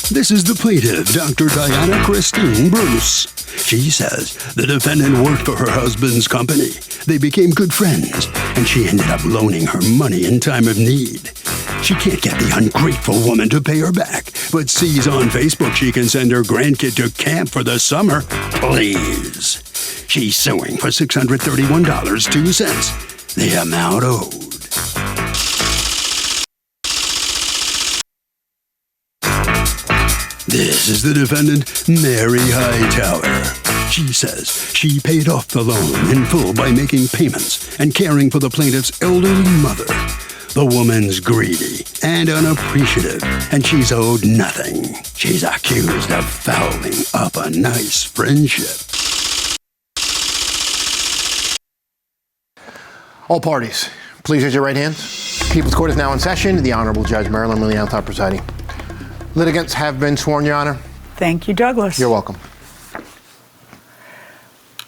This is the plaintiff, Dr. Diana Christine Bruce. She says the defendant worked for her husband's company. They became good friends, and she ended up loaning her money in time of need. She can't get the ungrateful woman to pay her back, but sees on Facebook she can send her grandkid to camp for the summer. Please. She's suing for $631.02, the amount owed. This is the defendant, Mary Hightower. She says she paid off the loan in full by making payments and caring for the plaintiff's elderly mother. The woman's greedy and unappreciative, and she's owed nothing. She's accused of fouling up a nice friendship. All parties, please raise your right hands. People's Court is now in session. The Honorable Judge Marilyn Lilienthal presiding. Litigants have been sworn, Your Honor. Thank you, Douglas. You're welcome.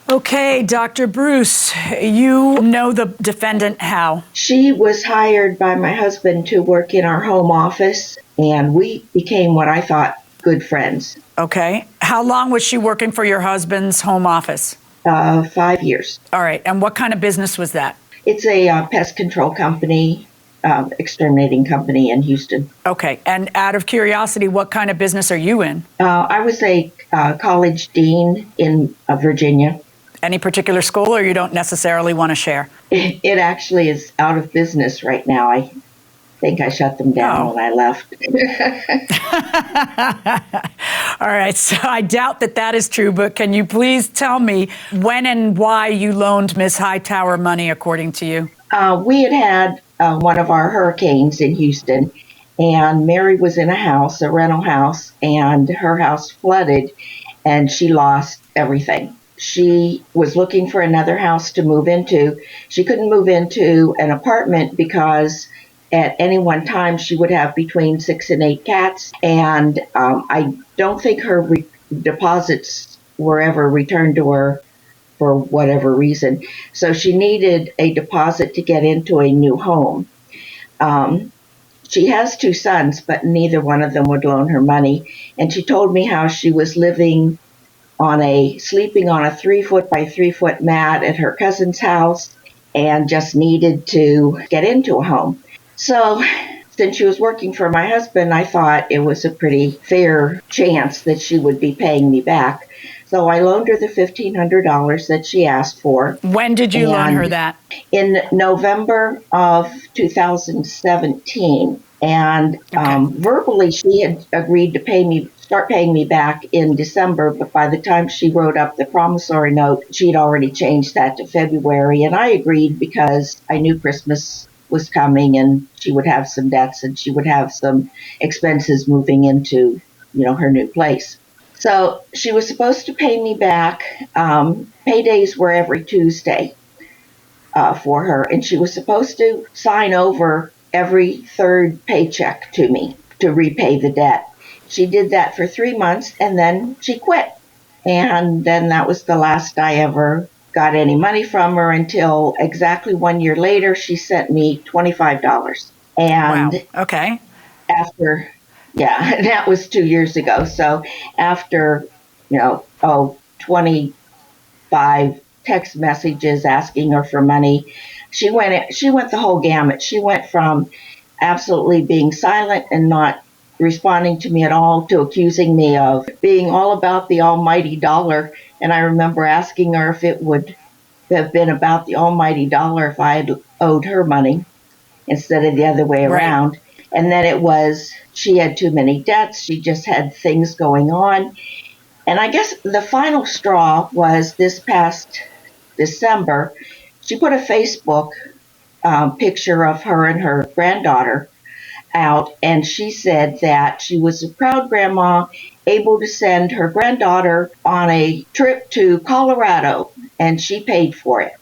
Okay, Dr. Bruce, you know the defendant how? She was hired by my husband to work in our home office, and we became what I thought good friends. Okay. How long was she working for your husband's home office? 5 years. All right. And what kind of business was that? It's a pest control company, exterminating company in Houston. Okay. And out of curiosity, what kind of business are you in? I was a college dean in Virginia. Any particular school, or you don't necessarily want to share? It actually is out of business right now. I think I shut them down when I left. All right, so I doubt that is true, but can you please tell me when and why you loaned Ms. Hightower money, according to you? We had one of our hurricanes in Houston, and Mary was in a house, a rental house, and her house flooded, and she lost everything. She was looking for another house to move into. She couldn't move into an apartment because at any one time she would have between 6 and 8 cats. And I don't think her deposits were ever returned to her for whatever reason. So she needed a deposit to get into a new home. She has 2 sons, but neither one of them would loan her money. And she told me how she was sleeping on a 3-foot by 3-foot mat at her cousin's house and just needed to get into a home. So since she was working for my husband, I thought it was a pretty fair chance that she would be paying me back. So I loaned her the $1,500 that she asked for. When did you loan her that? In November of 2017. And verbally, she had agreed to start paying me back in December, but by the time she wrote up the promissory note, she'd already changed that to February, and I agreed because I knew Christmas was coming and she would have some debts and she would have some expenses moving into, her new place. So she was supposed to pay me back. Paydays were every Tuesday for her, and she was supposed to sign over every third paycheck to me to repay the debt. She did that for 3 months, and then she quit. And then that was the last I ever got any money from her until exactly 1 year later, she sent me $25. And wow. Okay. After, that was 2 years ago. So after, 25 text messages asking her for money, she went the whole gamut. She went from absolutely being silent and not responding to me at all to accusing me of being all about the almighty dollar. And I remember asking her if it would have been about the almighty dollar if I had owed her money instead of the other way around. Right. And then it was she had too many debts. She just had things going on. And I guess the final straw was this past December. She put a Facebook picture of her and her granddaughter out, and she said that she was a proud grandma able to send her granddaughter on a trip to Colorado, and she paid for it.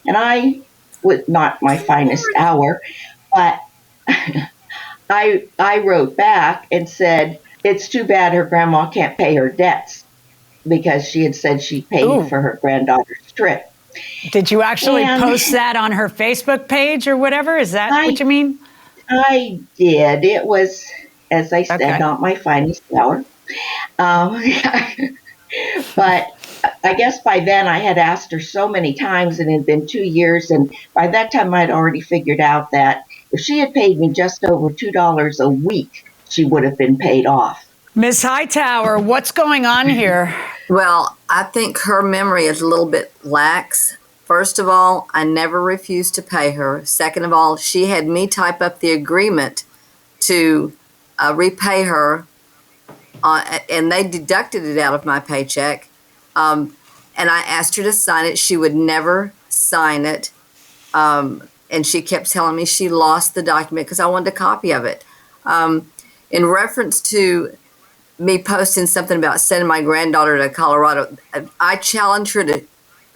And I was not my finest hour, but I wrote back and said, it's too bad her grandma can't pay her debts, because she had said she paid for her granddaughter's trip. Did you actually post that on her Facebook page or whatever? Is that what you mean? I did. It was as I said, Okay. not my finest hour. Um, but I guess by then I had asked her so many times, and it had been 2 years, and by that time I'd already figured out that if she had paid me just over $2 a week, she would have been paid off. Ms. Hightower, what's going on here? Well, I think her memory is a little bit lax. First of all, I never refused to pay her. Second of all, she had me type up the agreement to repay her, and they deducted it out of my paycheck. And I asked her to sign it. She would never sign it. And she kept telling me she lost the document because I wanted a copy of it. In reference to me posting something about sending my granddaughter to Colorado, I challenged her to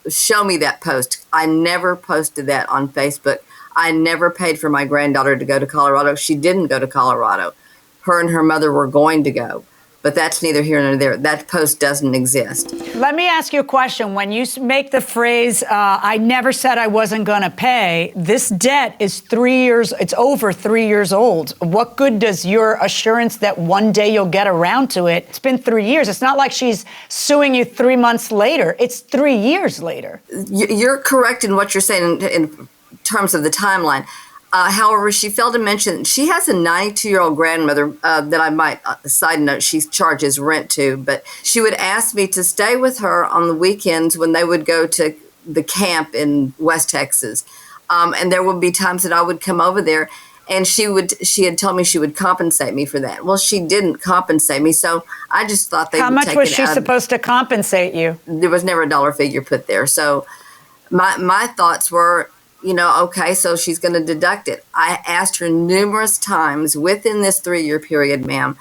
show me that post. I never posted that on Facebook. I never paid for my granddaughter to go to Colorado. She didn't go to Colorado. Her and her mother were going to go. But that's neither here nor there. That post doesn't exist. Let me ask you a question. When you make the phrase, I never said I wasn't going to pay, this debt is 3 years, it's over 3 years old. What good does your assurance that one day you'll get around to it? It's been 3 years. It's not like she's suing you 3 months later. It's 3 years later. You're correct in what you're saying in terms of the timeline. However, she failed to mention she has a 92-year-old grandmother that I might, side note, she charges rent to, but she would ask me to stay with her on the weekends when they would go to the camp in West Texas. And there would be times that I would come over there, and she had told me she would compensate me for that. Well, she didn't compensate me, so I just thought they would take it out. How much was she supposed to compensate you? There was never a dollar figure put there. So my thoughts were, okay, so she's going to deduct it. I asked her numerous times within this 3-year period, ma'am,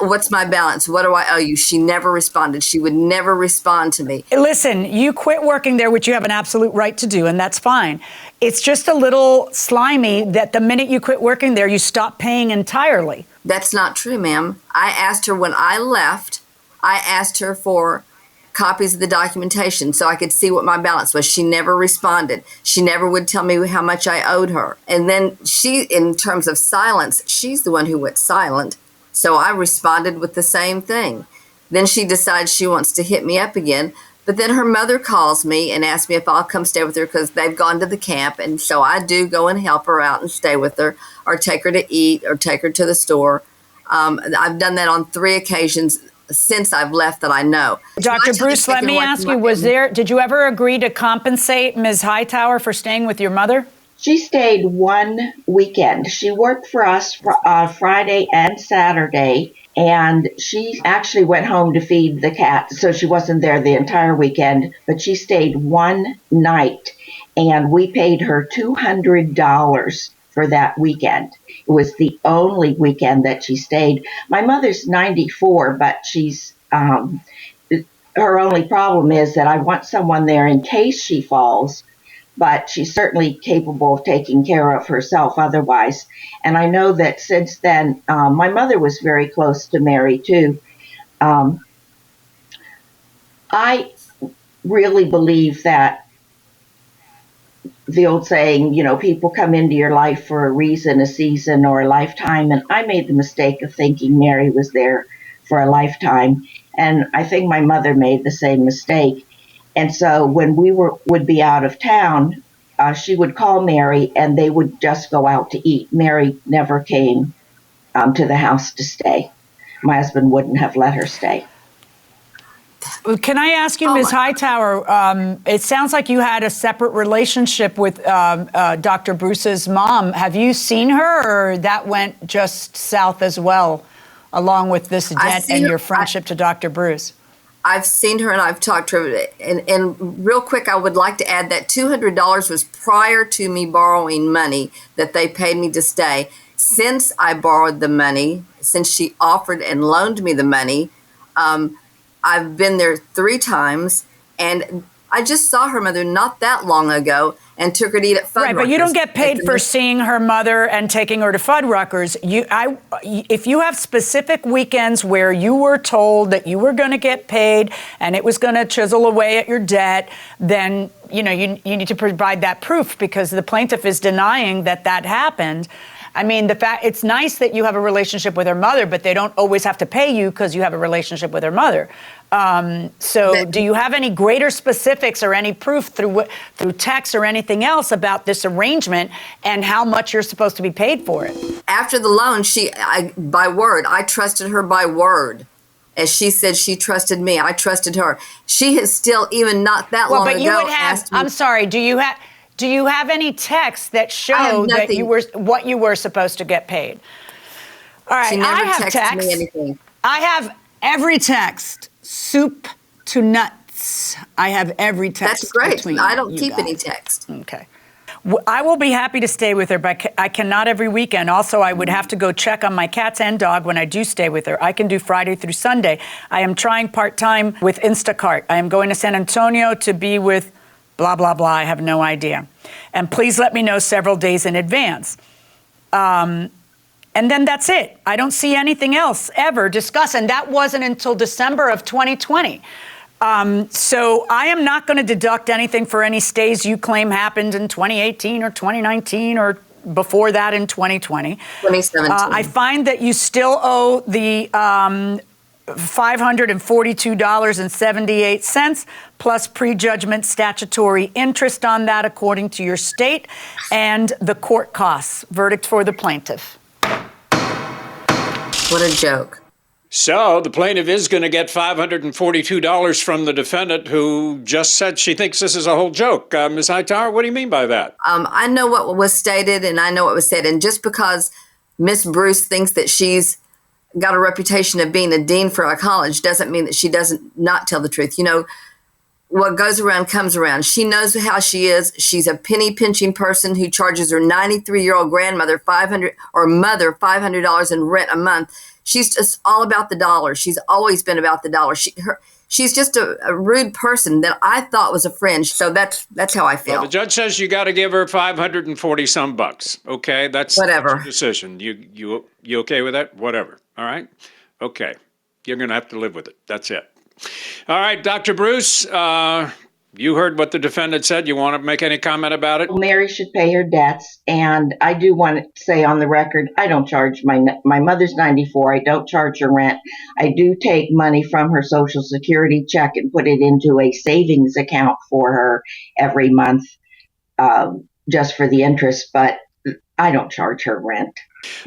what's my balance? What do I owe you? She never responded. She would never respond to me. Listen, you quit working there, which you have an absolute right to do, and that's fine. It's just a little slimy that the minute you quit working there, you stop paying entirely. That's not true, ma'am. I asked her when I left, I asked her for copies of the documentation so I could see what my balance was. She never responded. She never would tell me how much I owed her. And then she, in terms of silence, she's the one who went silent. So I responded with the same thing. Then she decides she wants to hit me up again. But then her mother calls me and asks me if I'll come stay with her because they've gone to the camp. And so I do go and help her out and stay with her, or take her to eat, or take her to the store. I've done that on 3 occasions since I've left that I know. Dr. Bruce, let me ask you, did you ever agree to compensate Ms. Hightower for staying with your mother? She stayed one weekend. She worked for us Friday and Saturday, and she actually went home to feed the cat, so she wasn't there the entire weekend, but she stayed one night, and we paid her $200 for that weekend. It was the only weekend that she stayed. My mother's 94, but she's her only problem is that I want someone there in case she falls, but she's certainly capable of taking care of herself otherwise. And I know that since then, my mother was very close to Mary too. I really believe that the old saying, people come into your life for a reason, a season, or a lifetime. And I made the mistake of thinking Mary was there for a lifetime. And I think my mother made the same mistake. And so when we would be out of town, she would call Mary and they would just go out to eat. Mary never came to the house to stay. My husband wouldn't have let her stay. Can I ask you, Ms. Hightower, it sounds like you had a separate relationship with Dr. Bruce's mom. Have you seen her, or that went just south as well, along with this debt and your friendship to Dr. Bruce? I've seen her and I've talked to her. And real quick, I would like to add that $200 was prior to me borrowing money that they paid me to stay. Since I borrowed the money, since she offered and loaned me the money, I've been there 3 times, and I just saw her mother not that long ago and took her to eat at Fuddruckers. Right, but you don't get paid for seeing her mother and taking her to Fuddruckers. If you have specific weekends where you were told that you were going to get paid and it was going to chisel away at your debt, then you need to provide that proof, because the plaintiff is denying that happened. I mean, it's nice that you have a relationship with her mother, but they don't always have to pay you because you have a relationship with her mother. Do you have any greater specifics or any proof through text or anything else about this arrangement and how much you're supposed to be paid for it? After the loan, by word, I trusted her by word. As she said, she trusted me. I trusted her. She has still, even not that long ago, asked me. I'm sorry. Do you have any texts that show that what you were supposed to get paid? All right. She never I have texted me anything. I have every text, soup to nuts. I have every text. That's great. Between I don't you keep guys. any text. Okay. I will be happy to stay with her, but I cannot every weekend. Also, I would have to go check on my cats and dog when I do stay with her. I can do Friday through Sunday. I am trying part-time with Instacart. I am going to San Antonio to be with blah, blah, blah. I have no idea. And please let me know several days in advance. And then that's it. I don't see anything else ever discussed. And that wasn't until December of 2020. So I am not going to deduct anything for any stays you claim happened in 2018 or 2019 or before that in 2020. 2017. I find that you still owe the $542.78 plus prejudgment statutory interest on that according to your state and the court costs. Verdict for the plaintiff. What a joke. So the plaintiff is going to get $542 from the defendant, who just said she thinks this is a whole joke. Ms. Hightower, what do you mean by that? I know what was stated and I know what was said. And just because Miss Bruce thinks that she's got a reputation of being a dean for a college doesn't mean that she doesn't not tell the truth. You know, what goes around comes around. She knows how she is. She's a penny pinching person who charges her 93-year-old grandmother $500 in rent a month. She's just all about the dollar. She's always been about the dollar. She's just a rude person that I thought was a friend. So that's how I feel. Well, the judge says you got to give her 540 some bucks. Okay, that's your decision. You okay with that? Whatever. All right. Okay, you're going to have to live with it. That's it. All right, Dr. Bruce. You heard what the defendant said. You want to make any comment about it? Mary should pay her debts, and I do want to say on the record, I don't charge my mother's 94. I don't charge her rent. I do take money from her Social Security check and put it into a savings account for her every month, just for the interest, but I don't charge her rent.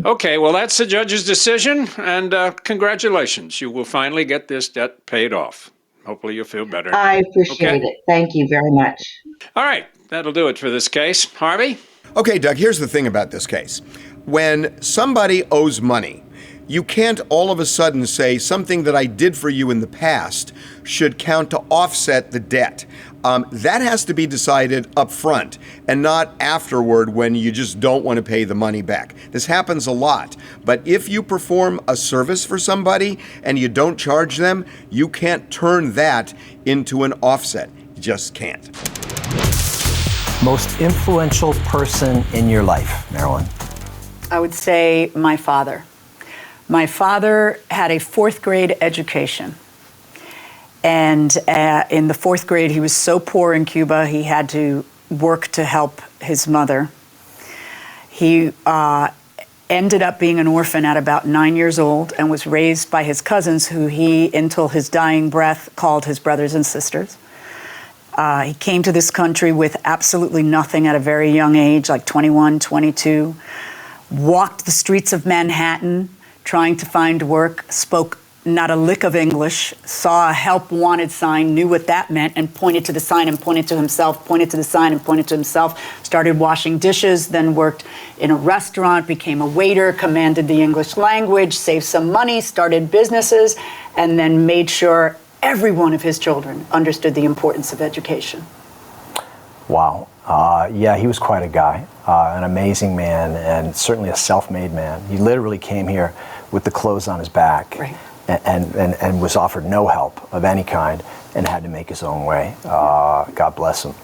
Okay, well, that's the judge's decision, and congratulations. You will finally get this debt paid off. Hopefully you'll feel better. I appreciate it. Thank you very much. All right, that'll do it for this case. Harvey? Okay, Doug, here's the thing about this case. When somebody owes money, you can't all of a sudden say something that I did for you in the past should count to offset the debt. That has to be decided up front and not afterward when you just don't want to pay the money back. This happens a lot. But if you perform a service for somebody and you don't charge them, you can't turn that into an offset. You just can't. Most influential person in your life, Marilyn? I would say my father. My father had a fourth grade education. And in the fourth grade, he was so poor in Cuba, he had to work to help his mother. He ended up being an orphan at about 9 years old and was raised by his cousins, who he, until his dying breath, called his brothers and sisters. He came to this country with absolutely nothing at a very young age, like 21, 22, walked the streets of Manhattan trying to find work, spoke not a lick of English, saw a help wanted sign, knew what that meant, and pointed to the sign and pointed to himself, pointed to the sign and pointed to himself, started washing dishes, then worked in a restaurant, became a waiter, commanded the English language, saved some money, started businesses, and then made sure every one of his children understood the importance of education. Wow. Yeah, he was quite a guy, an amazing man, and certainly a self-made man. He literally came here with the clothes on his back. Right. And was offered no help of any kind and had to make his own way. God bless him.